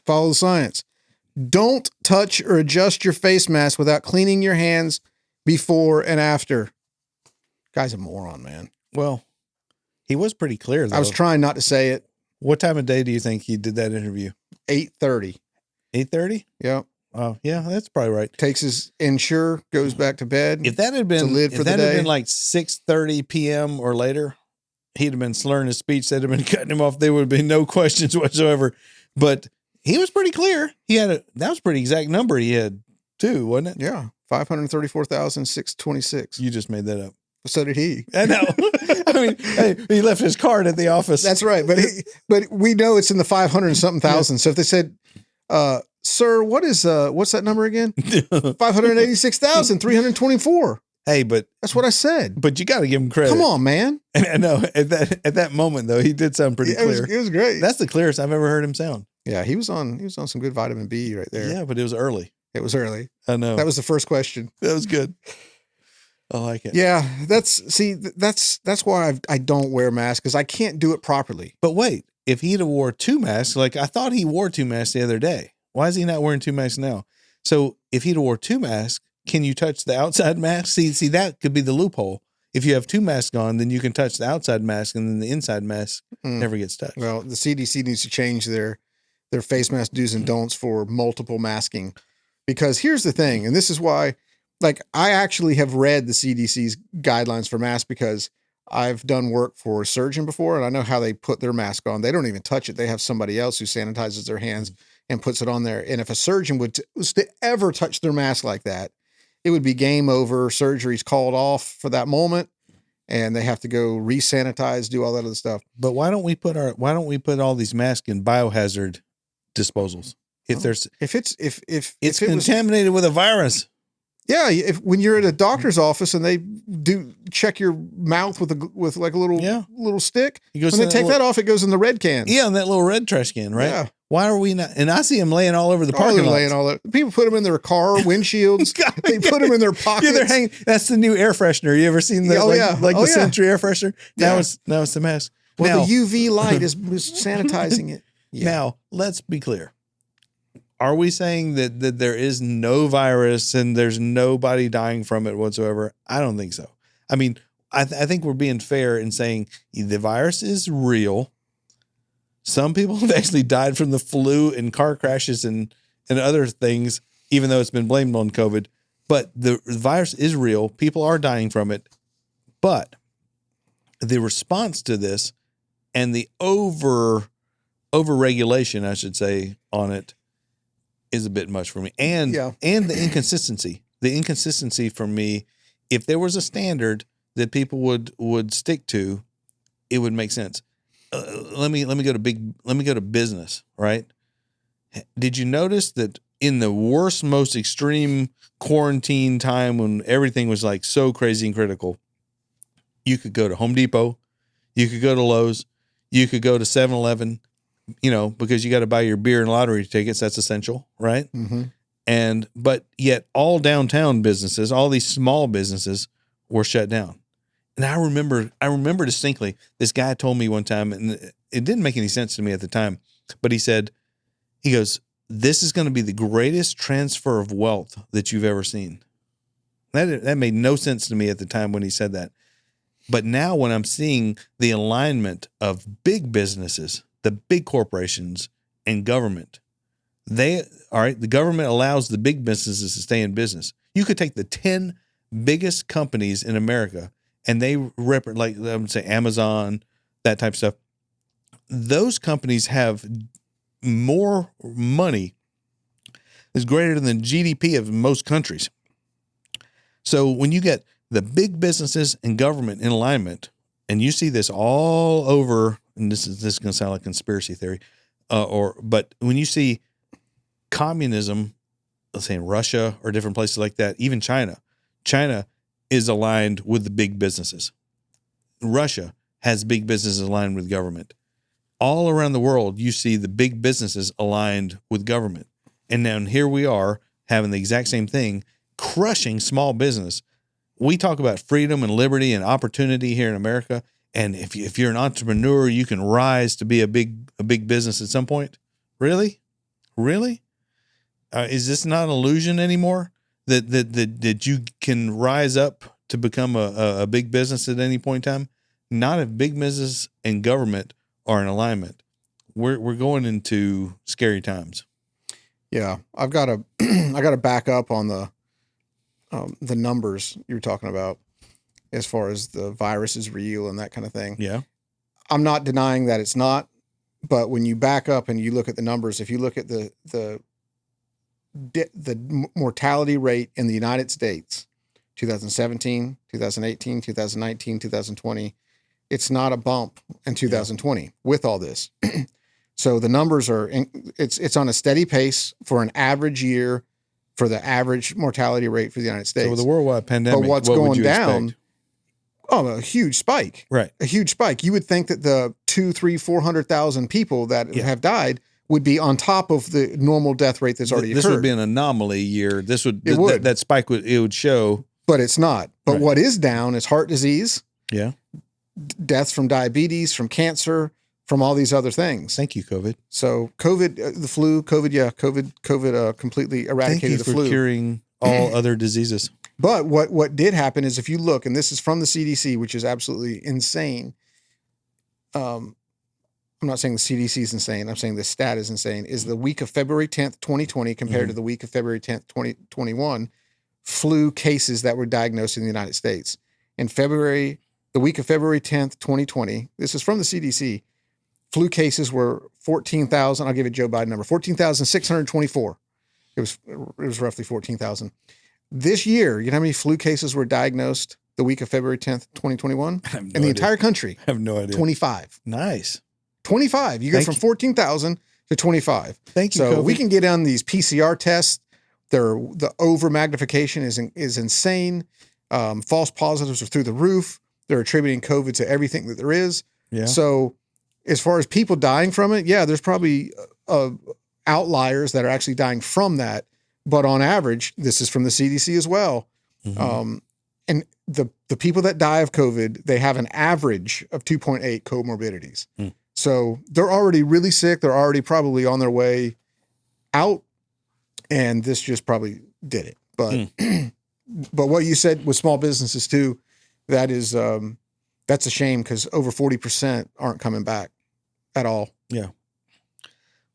Follow the science. Don't touch or adjust your face mask without cleaning your hands before and after. Guy's a moron, man. Well, he was pretty clear, though. I was trying not to say it. What time of day do you think he did that interview? 8:30. 8:30? Yeah. Oh, yeah, that's probably right. Takes his Ensure, goes back to bed. If that had been, lid if for the that had day. been like 6:30 p.m. or later, he'd have been slurring his speech. They'd have been cutting him off. There would have been no questions whatsoever. But he was pretty clear. That was a pretty exact number he had too, wasn't it? Yeah. 534,626. You just made that up. So did he. I know. I mean, hey, he left his card at the office. That's right. But we know it's in the 500 and something thousand. Yeah. So if they said, sir, what's that number again? 586,324. Hey, but that's what I said. But you got to give him credit. Come on, man. And I know at that moment though, he did sound pretty clear. It was great. That's the clearest I've ever heard him sound. Yeah, he was on some good vitamin B right there. Yeah, but it was early. It was early. I know. That was the first question. That was good. I like it. Yeah, that's why I don't wear masks, because I can't do it properly. But wait, if he'd have wore 2 masks, like I thought he wore 2 masks the other day. Why is he not wearing 2 masks now? So if he'd have wore 2 masks, can you touch the outside mask? See, that could be the loophole. If you have 2 masks on, then you can touch the outside mask, and then the inside mask never gets touched. Well, the CDC needs to change their face mask do's and don'ts for multiple masking, because here's the thing, and this is why, like, I actually have read the CDC's guidelines for masks because I've done work for a surgeon before, and I know how they put their mask on. They don't even touch it. They have somebody else who sanitizes their hands and puts it on there. And if a surgeon was to ever touch their mask like that, it would be game over. Surgery's called off for that moment, and they have to go re-sanitize, do all that other stuff. But why don't we put all these masks in biohazard disposals? If it's contaminated with a virus. Yeah, when you're at a doctor's office and they do check your mouth with like a little stick, when they take that off, it goes in the red can. Yeah, in that little red trash can, right? Yeah. Why are we not? And I see them laying all over the parking lot. Laying all over. People put them in their car windshields. They put them in their pockets. Yeah, they're hanging. That's the new air freshener. You ever seen the the Century air freshener? Now it's the mask. Well, the UV light is sanitizing it. Yeah. Now let's be clear. Are we saying that there is no virus and there's nobody dying from it whatsoever? I don't think so. I mean, I think we're being fair in saying the virus is real. Some people have actually died from the flu and car crashes and other things, even though it's been blamed on COVID. But the virus is real. People are dying from it. But the response to this and the over-regulation, I should say, on it is a bit much for me. And the inconsistency. The inconsistency for me, if there was a standard that people would stick to, it would make sense. Let me go to business, right? Did you notice that in the worst, most extreme quarantine time when everything was like so crazy and critical, you could go to Home Depot, you could go to Lowe's, you could go to 7-Eleven, because you got to buy your beer and lottery tickets. That's essential, right? Mm-hmm. But yet all downtown businesses, all these small businesses were shut down. And I remember distinctly, this guy told me one time, and it didn't make any sense to me at the time, but he goes, this is going to be the greatest transfer of wealth that you've ever seen. That made no sense to me at the time when he said that. But now when I'm seeing the alignment of big businesses, the big corporations and government, the government allows the big businesses to stay in business. You could take the 10 biggest companies in America and they represent, like I would say Amazon, that type of stuff. Those companies have more money is greater than the GDP of most countries. So when you get the big businesses and government in alignment, and you see this all over, and this is going to sound like conspiracy theory, but when you see communism, let's say in Russia or different places like that, even China is aligned with the big businesses. Russia has big businesses aligned with government. All around the world, you see the big businesses aligned with government. And now here we are having the exact same thing, crushing small business. We talk about freedom and liberty and opportunity here in America. And if you're an entrepreneur, you can rise to be a big business at some point. Really? Is this not an illusion anymore? That you can rise up to become a big business at any point in time? Not if big business and government are in alignment. We're going into scary times. Yeah, I got to back up on the numbers you're talking about as far as the virus is real and that kind of thing. Yeah, I'm not denying that it's not, but when you back up and you look at the numbers, if you look at the mortality rate in the United States, 2017, 2018, 2019, 2020, it's not a bump in 2020 with all this. So the numbers it's on a steady pace for an average year for the average mortality rate for the United States. So with the worldwide pandemic, but what's what going would you down? expect? Oh, a huge spike. Right. A huge spike. You would think that the 400,000 people that have died would be on top of the normal death rate that's already occurred. This would be an anomaly year. That spike would show. But it's not. But Right. What is down is heart disease, Yeah. deaths from diabetes, from cancer, from all these other things. Thank you, COVID. So COVID, the flu, COVID completely eradicated Thank you the for flu. curing all other diseases. But what did happen is if you look, and this is from the CDC, which is absolutely insane. I'm not saying the CDC is insane. I'm saying the stat is insane. Is the week of February 10th, 2020 compared to the week of February 10th, 2021, flu cases that were diagnosed in the United States. In February, the week of February 10th, 2020, this is from the CDC, flu cases were 14,000. I'll give it Joe Biden number, 14,624. It was roughly 14,000. This year, you know how many flu cases were diagnosed the week of February 10th, 2021? In the entire country? I have no idea. 25. Nice. 25. You go from 14,000 to 25. Thank you, So COVID. we can get on these PCR tests. The over magnification is insane. False positives are through the roof. They're attributing COVID to everything that there is. Yeah. So as far as people dying from it, yeah, there's probably outliers that are actually dying from that. But on average, this is from the CDC as well. Mm-hmm. And the people that die of COVID, they have an average of 2.8 comorbidities. Mm. So they're already really sick. They're already probably on their way out. And this just probably did it. But but what you said with small businesses too, that is that's a shame because over 40% aren't coming back at all. Yeah.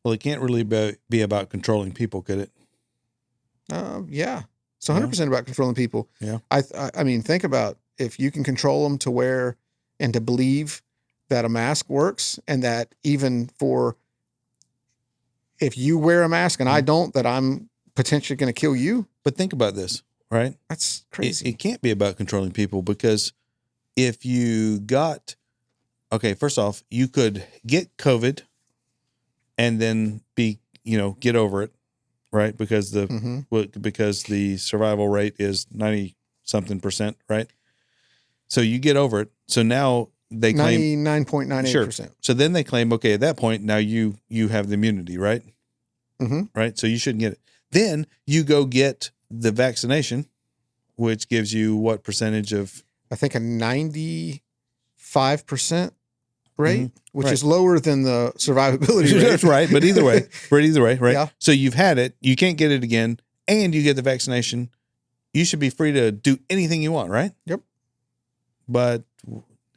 Well, it can't really be about controlling people, could it? Yeah. It's 100% about controlling people. Yeah. I mean, think about if you can control them to wear and to believe that a mask works and that even for if you wear a mask and I don't, that I'm potentially going to kill you. But think about this, right? That's crazy. It can't be about controlling people because if you got, first off, you could get COVID and then get over it, right? Because the survival rate is 90 something %, right? So you get over it. So now they claim 99.98%. So then they claim, okay, at that point, now you have the immunity, right? Mm-hmm. Right. So you shouldn't get it. Then you go get the vaccination, which gives you what percentage of? I think a 95% rate, which Right. is lower than the survivability rate. That's right. But either way, right? Yeah. So you've had it, you can't get it again, and you get the vaccination. You should be free to do anything you want, right? Yep. But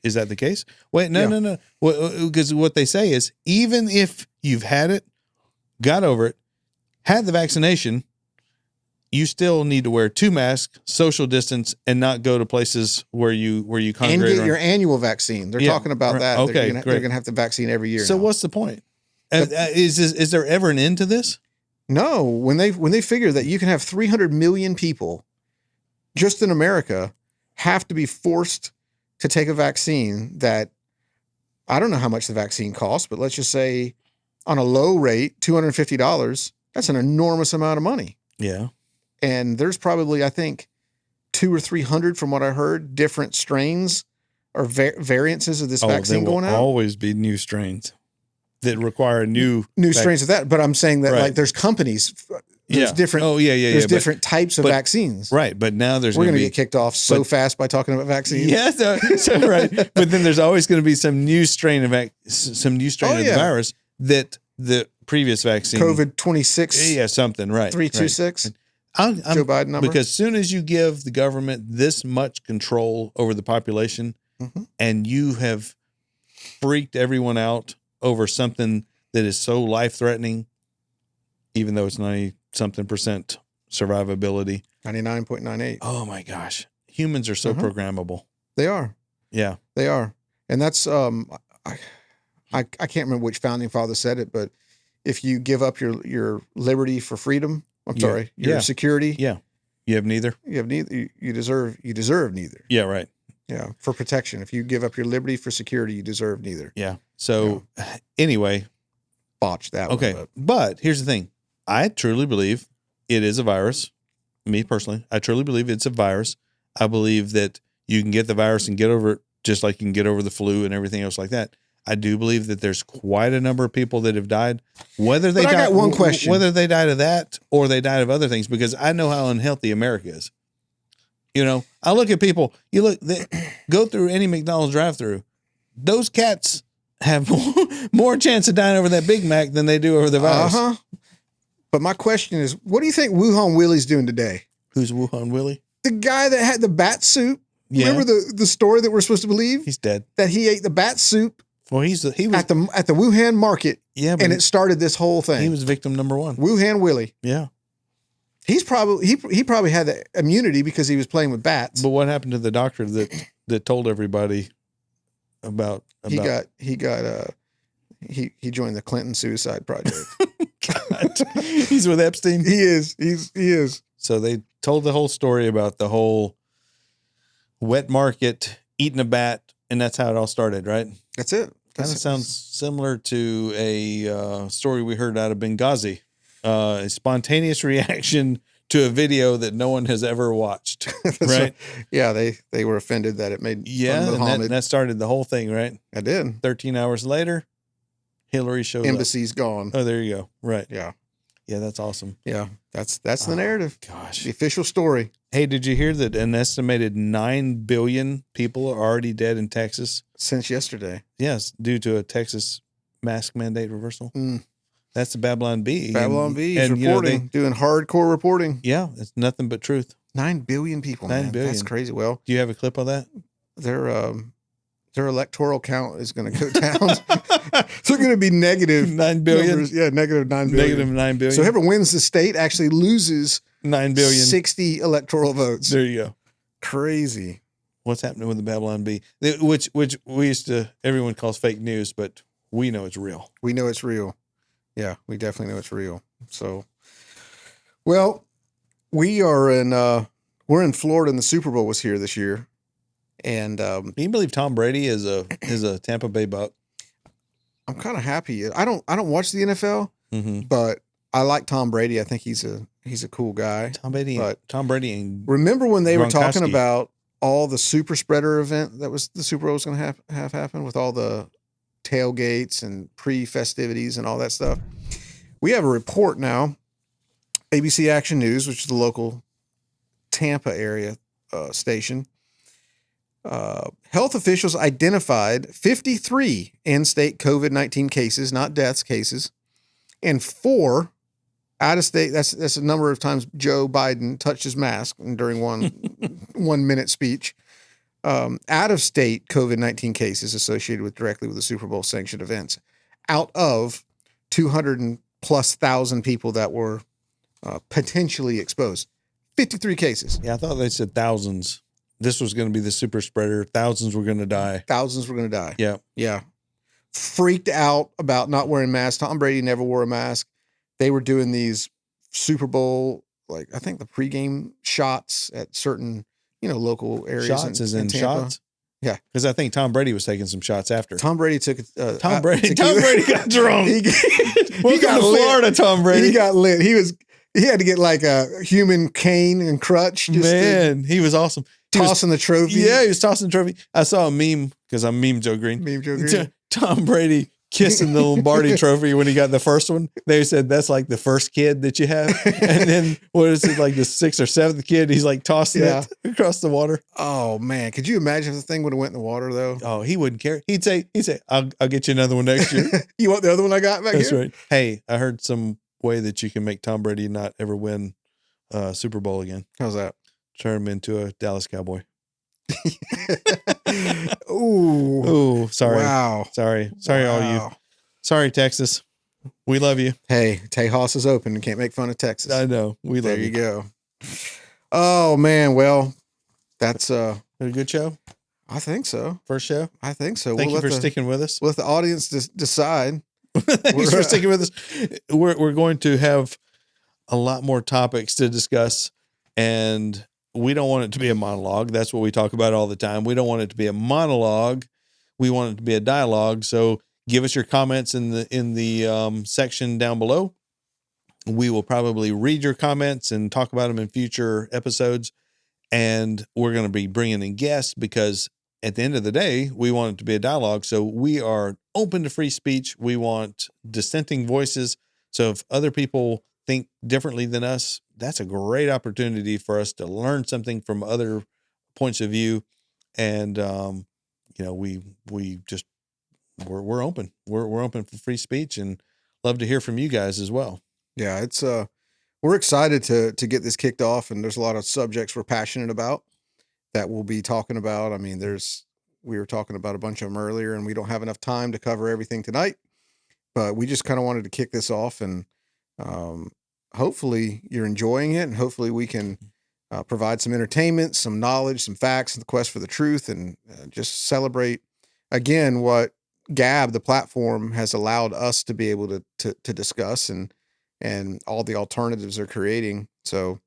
is that the case? Wait, no. Because what they say is even if you've had it, got over it, had the vaccination, you still need to wear 2 masks, social distance, and not go to places where you And congregate. get around. your annual vaccine. They're Yeah, talking about right. that. Okay, they're great. going to have the vaccine every year. So now. what's the point? Is there ever an end to this? No, when they figure that you can have 300 million people just in America have to be forced to take a vaccine that I don't know how much the vaccine costs, but let's just say on a low rate, $250, that's an enormous amount of money. Yeah. And there's probably, I think, 200 or 300 from what I heard, different strains or variances of this vaccine there will going out. always be new strains that require new Strains of that. But I'm saying that Right. like there's companies, there's different. Oh yeah. There's different types of but- But, vaccines. right, but now there's We're going going to to get kicked off so but- fast by talking about vaccines. Yeah, so right. But then there's always going to be some new strain of of the virus that the previous vaccine COVID 26 Yeah, something right. 326. I'm, Joe Biden number. Because as soon as you give the government this much control over the population, and you have freaked everyone out over something that is so life threatening, even though it's 90-something% survivability. 99.98. Oh my gosh. Humans are so programmable. They are. Yeah. They are. And that's I can't remember which founding father said it, but if you give up your liberty for freedom, your security, You have neither? you have neither. You deserve neither. Yeah, right. Yeah, for protection. If you give up your liberty for security, you deserve neither. Yeah. So anyway, Botch that okay. one. But here's the thing. I truly believe it is a virus. Me personally, I truly believe it's a virus. I believe that you can get the virus and get over it just like you can get over the flu and everything else like that. I do believe that there's quite a number of people that have died. Whether they But I died, got one question. Whether they died of that or they died of other things, because I know how unhealthy America is. You know, I look at people. They go through any McDonald's drive-through. Those cats have more chance of dying over that Big Mac than they do over the virus. But my question is, what do you think Wuhan Willie's doing today? Who's Wuhan Willie? The guy that had the bat soup. Yeah. Remember the story that we're supposed to believe? He's dead. That he ate the bat soup Well, he was at the Wuhan market. Yeah, but and it started this whole thing. he was victim number 1. Wuhan Willie. Yeah. He's probably he probably had the immunity because he was playing with bats. But what happened to the doctor that told everybody about he joined the Clinton suicide project. God. He's with Epstein. He is. So they told the whole story about the whole wet market, eating a bat, and that's how it all started, right? That's it. Kind of sounds similar to a story we heard out of Benghazi. A spontaneous reaction to a video that no one has ever watched, right? Yeah, they were offended that it made fun of and Muhammad. that started the whole thing, right? I did. 13 hours later, Hillary showed Embassy's up. gone. Oh, there you go. Right. Yeah. Yeah, that's awesome. Yeah. That's the narrative. Gosh. The official story. Hey, did you hear that an estimated 9 billion people are already dead in Texas? Since yesterday. Yes, due to a Texas mask mandate reversal. Mm. That's the Babylon Bee. Babylon Bee is and, reporting, doing hardcore reporting. Yeah, it's nothing but truth. 9 billion people. 9 man. billion. That's crazy. Well, Do you have a clip of that? their electoral count is going to go down. So they're going to be negative 9 billion. numbers. Yeah, negative 9 billion. Negative 9 billion. So whoever wins the state actually loses 9 billion. 60 electoral votes. There you go. Crazy. What's happening with the Babylon Bee? Which we used to, everyone calls fake news, but we know it's real. We know it's real. Yeah, we definitely know it's real. So, well, we're in Florida and the Super Bowl was here this year. And Can you believe Tom Brady is a Tampa Bay Buck? I'm kind of happy. I don't watch the NFL, but I like Tom Brady. I think he's a cool guy. Tom Brady But and remember when they were talking Gronkowski. about all the super spreader event that was the Super Bowl was going to have happen with all the tailgates and pre-festivities and all that stuff. We have a report now, ABC Action News, which is the local Tampa area station. Health officials identified 53 in-state COVID-19 cases, not deaths, cases, and 4 out-of-state. That's the number of times Joe Biden touched his mask during one 1 minute speech. Out-of-state COVID-19 cases associated with directly with the Super Bowl sanctioned events, out of 200,000+ people that were potentially exposed. 53 cases. Yeah, I thought they said thousands. This was going to be the super spreader. Thousands were going to die. Thousands were going to die. Yeah. Yeah. Freaked out about not wearing masks. Tom Brady never wore a mask. They were doing these Super Bowl, like I think the pregame shots at certain, local areas. Shots as in Tampa. shots? Yeah. Because I think Tom Brady was taking some shots after. Tom Brady took Tom Brady got drunk. he Welcome got to Florida, Tom Brady. He got lit. He had to get like a human cane and crutch. Man, he was awesome. Tossing the trophy. Yeah, he was tossing the trophy. I saw a meme because I'm Meme Joe Green. Meme Joe Green. Tom Brady kissing the Lombardi trophy when he got the first one. They said that's like the first kid that you have. And then what is it, like the 6th or 7th kid? He's like tossing it across the water. Oh man. Could you imagine if the thing would have went in the water though? Oh, he wouldn't care. He'd say, I'll get you another one next year. You want the other one I got back That's here? right. Hey, I heard some way that you can make Tom Brady not ever win Super Bowl again. How's that? Turn him into a Dallas Cowboy. Ooh, sorry. Wow. Sorry, all you. Sorry, Texas. We love you. Hey, Tejas is open. You can't make fun of Texas. I know. We love you. There you go. Oh man. Well, that's a good show. I think so. First show. I think so. Thank you for sticking with us. We'll let the audience decide. Thanks for sticking with us. We're going to have a lot more topics to discuss, and we don't want it to be a monologue. That's what we talk about all the time. We don't want it to be a monologue. We want it to be a dialogue. So give us your comments in the section down below. We will probably read your comments and talk about them in future episodes. And we're going to be bringing in guests because at the end of the day, we want it to be a dialogue. So we are open to free speech. We want dissenting voices. So if other people think differently than us, that's a great opportunity for us to learn something from other points of view. And, we're open. We're open for free speech and love to hear from you guys as well. Yeah, it's we're excited to get this kicked off, and there's a lot of subjects we're passionate about that we'll be talking about. I mean, we were talking about a bunch of them earlier, and we don't have enough time to cover everything tonight, but we just kind of wanted to kick this off, and hopefully you're enjoying it, and hopefully we can provide some entertainment, some knowledge, some facts, and the quest for the truth, and just celebrate again what Gab, the platform, has allowed us to be able to discuss and all the alternatives they're creating. So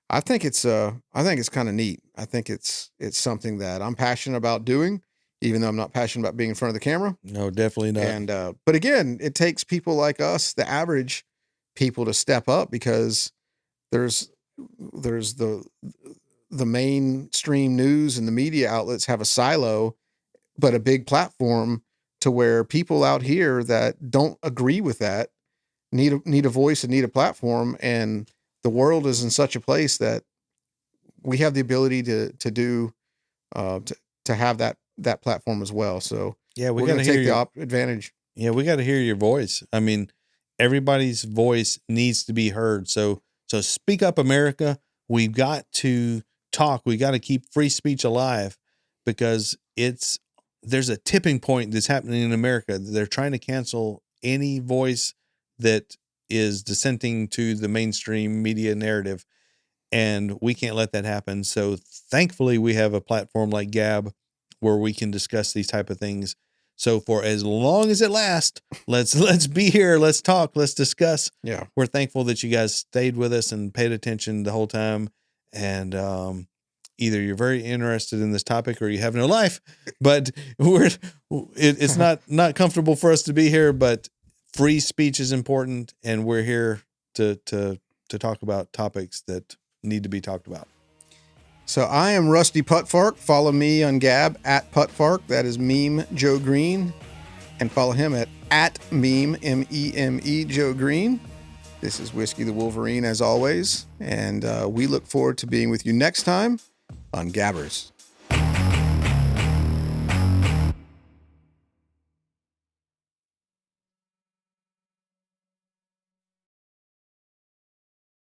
I think it's kind of neat. I think it's something that I'm passionate about doing, even though I'm not passionate about being in front of the camera. No, definitely not. And but again, it takes people like us, the average people, to step up, because there's the mainstream news and the media outlets have a silo, but a big platform to where people out here that don't agree with that need a voice and need a platform. And the world is in such a place that we have the ability to have that platform as well. So yeah, we're going to take the advantage. Yeah, we got to hear your voice. I mean, everybody's voice needs to be heard. So speak up, America. We've got to talk. We got to keep free speech alive, because there's a tipping point that's happening in America. They're trying to cancel any voice that is dissenting to the mainstream media narrative, and we can't let that happen. So thankfully we have a platform like Gab where we can discuss these type of things. So for as long as it lasts, let's be here. Let's talk. Let's discuss. Yeah. We're thankful that you guys stayed with us and paid attention the whole time. And, either you're very interested in this topic or you have no life, but it's not comfortable for us to be here, but free speech is important. And we're here to talk about topics that need to be talked about. So I am Rusty Putfark. Follow me on Gab at Putfark. That is Meme Joe Green. And follow him at Meme, M-E-M-E, Joe Green. This is Whiskey the Wolverine as always. And we look forward to being with you next time on Gabbers.